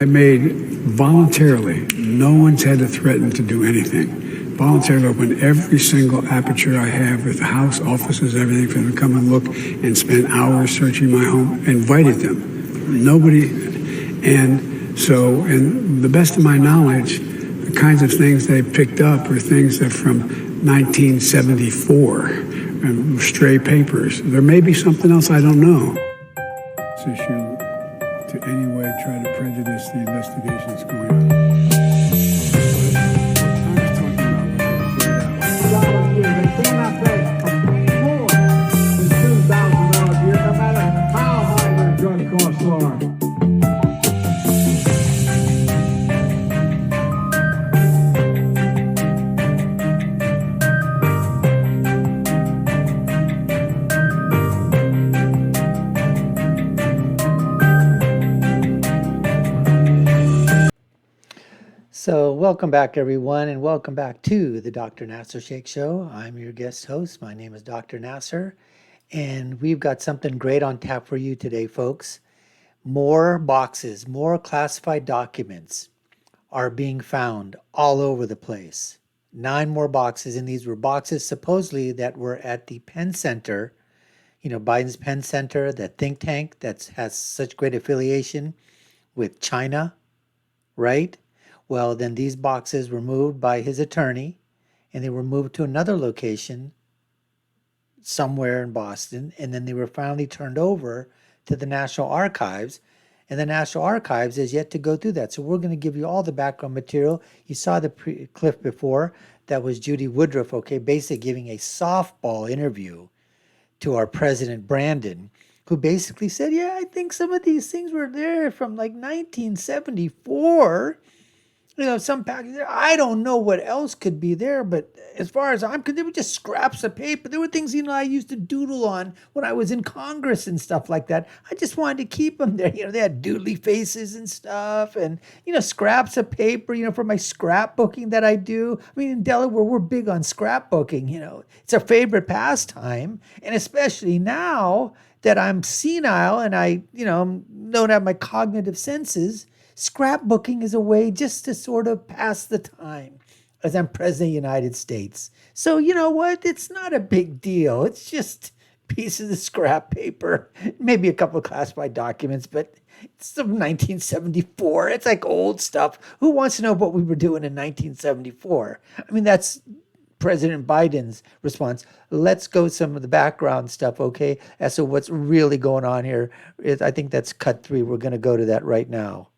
I made voluntarily, no one's had to threaten to do anything. Voluntarily open every single aperture I have with the house, offices, everything for them to come and look and spend hours searching my home. Invited them. Nobody, and so, and the best of my knowledge, the kinds of things they picked up are things that from 1974, and stray papers. There may be something else I don't know. This issue to any way try to prejudice the investigation that's going on. So welcome back, everyone, and welcome back to the Dr. Nasir Shaikh Show. I'm your guest host. My name is Dr. Nasir, and we've got something great on tap for you today, folks. More boxes, more classified documents are being found all over the place. 9 more boxes, and these were boxes supposedly that were at the Penn Center, Biden's Penn Center, that think tank that has such great affiliation with China, right? Well, then these boxes were moved by his attorney, and they were moved to another location somewhere in Boston, and then they were finally turned over to the National Archives, and the National Archives is yet to go through that. So we're going to give you all the background material. You saw the clip before. That was Judy Woodruff, basically giving a softball interview to our President Brandon, who basically said, yeah, I think some of these things were there from like 1974. Some packages, I don't know what else could be there, but as far as I'm concerned, they were just scraps of paper. There were things, I used to doodle on when I was in Congress and stuff like that. I just wanted to keep them there. They had doodly faces and stuff and, scraps of paper, for my scrapbooking that I do. I mean, in Delaware, we're big on scrapbooking, It's our favorite pastime. And especially now that I'm senile and I, don't have my cognitive senses, scrapbooking is a way just to sort of pass the time as I'm president of the United States. So you know what? It's not a big deal. It's just pieces of scrap paper, maybe a couple of classified documents, but it's from 1974. It's like old stuff. Who wants to know what we were doing in 1974? I mean, that's President Biden's response. Let's go some of the background stuff, okay? As to what's really going on here. I think that's cut 3. We're going to go to that right now.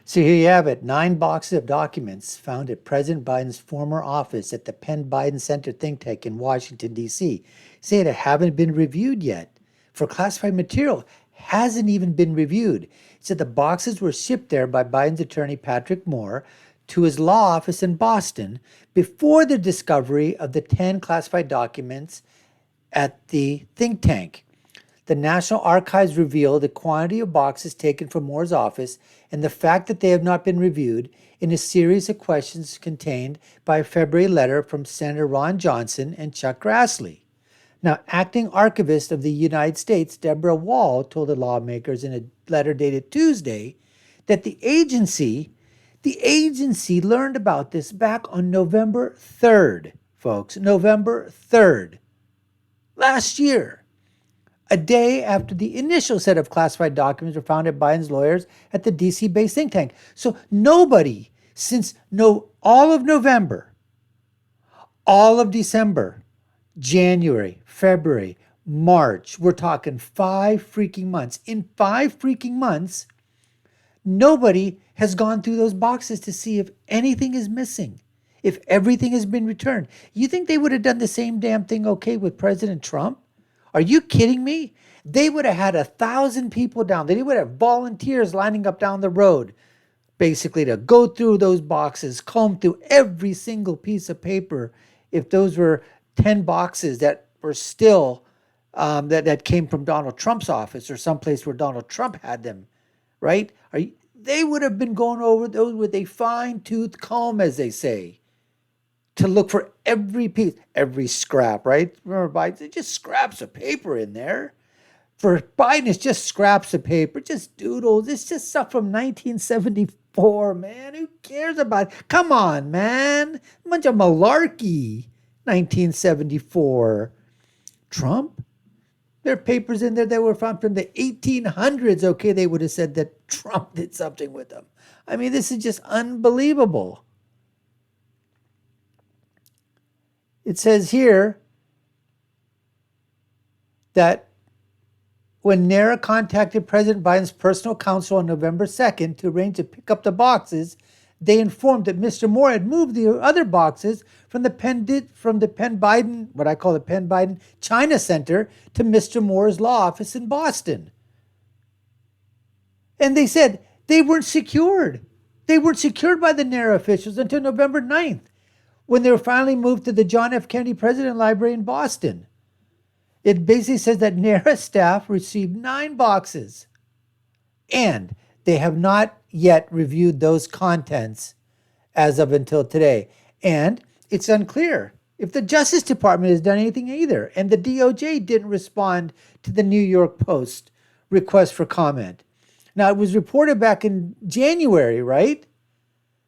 So here you have it, 9 boxes of documents found at President Biden's former office at the Penn Biden Center think tank in Washington, D.C. Say they haven't been reviewed yet. For classified material, hasn't even been reviewed. It said the boxes were shipped there by Biden's attorney, Patrick Moore, to his law office in Boston before the discovery of the 10 classified documents at the think tank. The National Archives revealed the quantity of boxes taken from Moore's office and the fact that they have not been reviewed in a series of questions contained by a February letter from Senator Ron Johnson and Chuck Grassley. Now, acting Archivist of the United States, Debra Wall, told the lawmakers in a letter dated Tuesday that the agency learned about this back on November 3rd, folks, November 3rd, last year. A day after the initial set of classified documents were found at Biden's lawyers at the D.C.-based think tank. So nobody since all of November, all of December, January, February, March, we're talking 5 freaking months. In 5 freaking months, nobody has gone through those boxes to see if anything is missing, if everything has been returned. You think they would have done the same damn thing, with President Trump? Are you kidding me? They would have had 1,000 people down there. They would have volunteers lining up down the road, basically to go through those boxes, comb through every single piece of paper. If those were 10 boxes that were still, that came from Donald Trump's office or someplace where Donald Trump had them, right? They would have been going over those with a fine-tooth comb, as they say, to look for every piece, every scrap, right? Remember, Biden, just scraps of paper in there. For Biden, it's just scraps of paper, just doodles. It's just stuff from 1974, man. Who cares about it? Come on, man. A bunch of malarkey. 1974. Trump? There are papers in there that were found from the 1800s. Okay, they would have said that Trump did something with them. I mean, this is just unbelievable. It says here that when NARA contacted President Biden's personal counsel on November 2nd to arrange to pick up the boxes, they informed that Mr. Moore had moved the other boxes from the Penn Biden, what I call the Penn Biden China Center, to Mr. Moore's law office in Boston. And they said they weren't secured. They weren't secured by the NARA officials until November 9th, when they were finally moved to the John F. Kennedy President Library in Boston. It basically says that NARA staff received 9 boxes, and they have not yet reviewed those contents as of until today. And it's unclear if the Justice Department has done anything either. And the DOJ didn't respond to the New York Post request for comment. Now, it was reported back in January, right,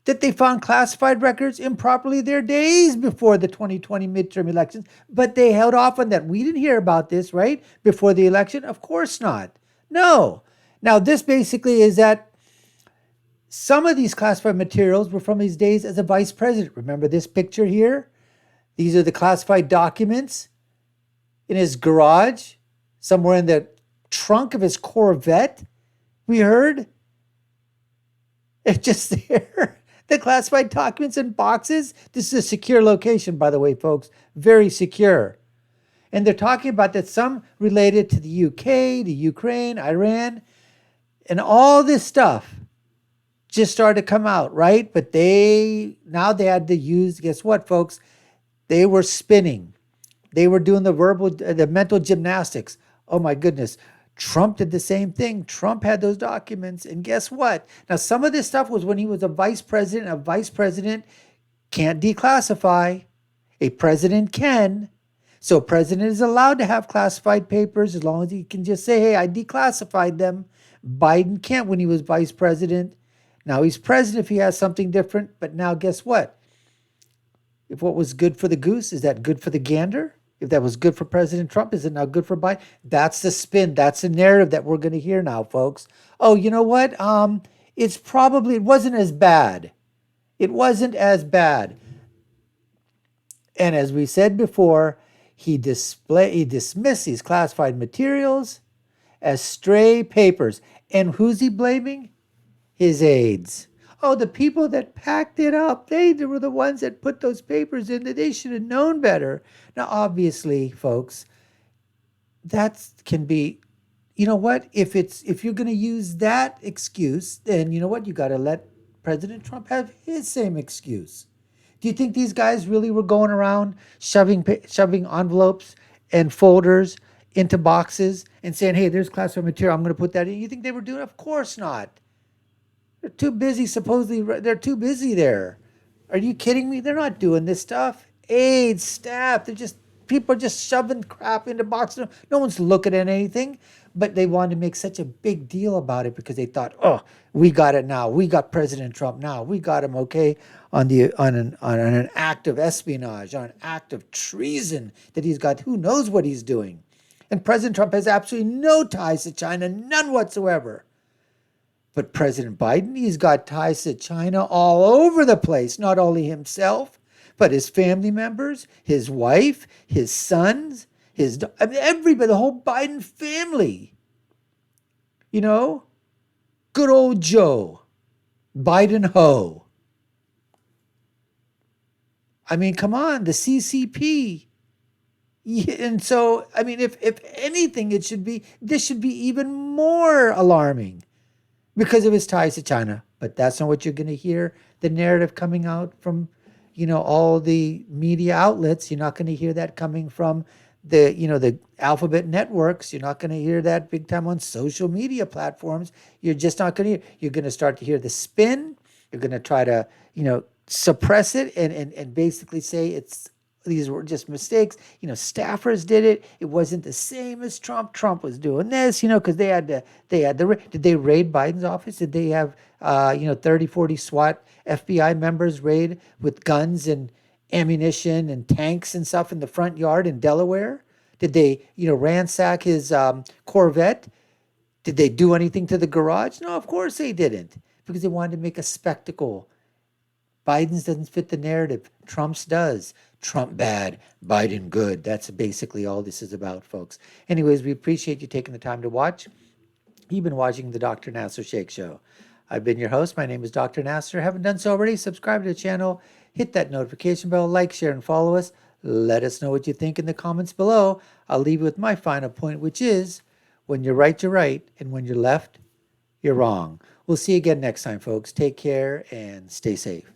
that they found classified records improperly there days before the 2020 midterm elections, but they held off on that. We didn't hear about this, right, before the election? Of course not. No. Now, this basically is that some of these classified materials were from his days as a vice president. Remember this picture here? These are the classified documents in his garage, somewhere in the trunk of his Corvette, we heard. It's just there. The classified documents in boxes. This is a secure location, by the way, folks. Very secure. And they're talking about that some related to the UK, the Ukraine, Iran, and all this stuff just started to come out, right? But now they had to use, guess what, folks? They were spinning. They were doing the mental gymnastics. Oh my goodness. Trump did the same thing. Trump had those documents. And guess what? Now, some of this stuff was when he was a vice president. A vice president can't declassify. A president can. So a president is allowed to have classified papers as long as he can just say, hey, I declassified them. Biden can't when he was vice president. Now he's president if he has something different. But now guess what? If what was good for the goose, is that good for the gander? If that was good for President Trump, is it now good for Biden? That's the spin. That's the narrative that we're going to hear now, folks. Oh, you know what? It wasn't as bad. It wasn't as bad. And as we said before, he dismissed these classified materials as stray papers. And who's he blaming? His aides. Oh, the people that packed it up, they were the ones that put those papers in. That they should have known better. Now, obviously, folks, that can be, you know what? If you're going to use that excuse, then you know what? You got to let President Trump have his same excuse. Do you think these guys really were going around shoving envelopes and folders into boxes and saying, hey, there's classified material, I'm going to put that in? You think they were doing it? Of course not. They're too busy, supposedly. They're too busy there. Are you kidding me? They're not doing this stuff. Aides, staff, people are just shoving crap into boxes. No one's looking at anything. But they wanted to make such a big deal about it because they thought, oh, we got it now. We got President Trump now. We got him, okay, on an act of espionage, on an act of treason that he's got. Who knows what he's doing? And President Trump has absolutely no ties to China, none whatsoever. But President Biden, he's got ties to China all over the place, not only himself, but his family members, his wife, his sons, everybody, the whole Biden family. You know, good old Joe, Biden ho. I mean, come on, the CCP. And so, I mean, if anything, this should be even more alarming because of his ties to China. But that's not what you're going to hear, the narrative coming out from, all the media outlets. You're not going to hear that coming from the alphabet networks. You're not going to hear that big time on social media platforms. You're just not going to hear. You're going to start to hear the spin. You're going to try to, suppress it and basically say it's these were just mistakes. Staffers did it. It wasn't the same as Trump. Trump was doing this, because did they raid Biden's office? Did they have, 30, 40 SWAT FBI members raid with guns and ammunition and tanks and stuff in the front yard in Delaware? Did they, ransack his Corvette? Did they do anything to the garage? No, of course they didn't, because they wanted to make a spectacle. Biden's doesn't fit the narrative. Trump's does. Trump bad, Biden good. That's basically all this is about, folks. Anyways, we appreciate you taking the time to watch. You've been watching the Dr. Nasir Shaikh Show. I've been your host. My name is Dr. Nasir. Haven't done so already? Subscribe to the channel. Hit that notification bell. Like, share, and follow us. Let us know what you think in the comments below. I'll leave you with my final point, which is, when you're right, you're right. And when you're left, you're wrong. We'll see you again next time, folks. Take care and stay safe.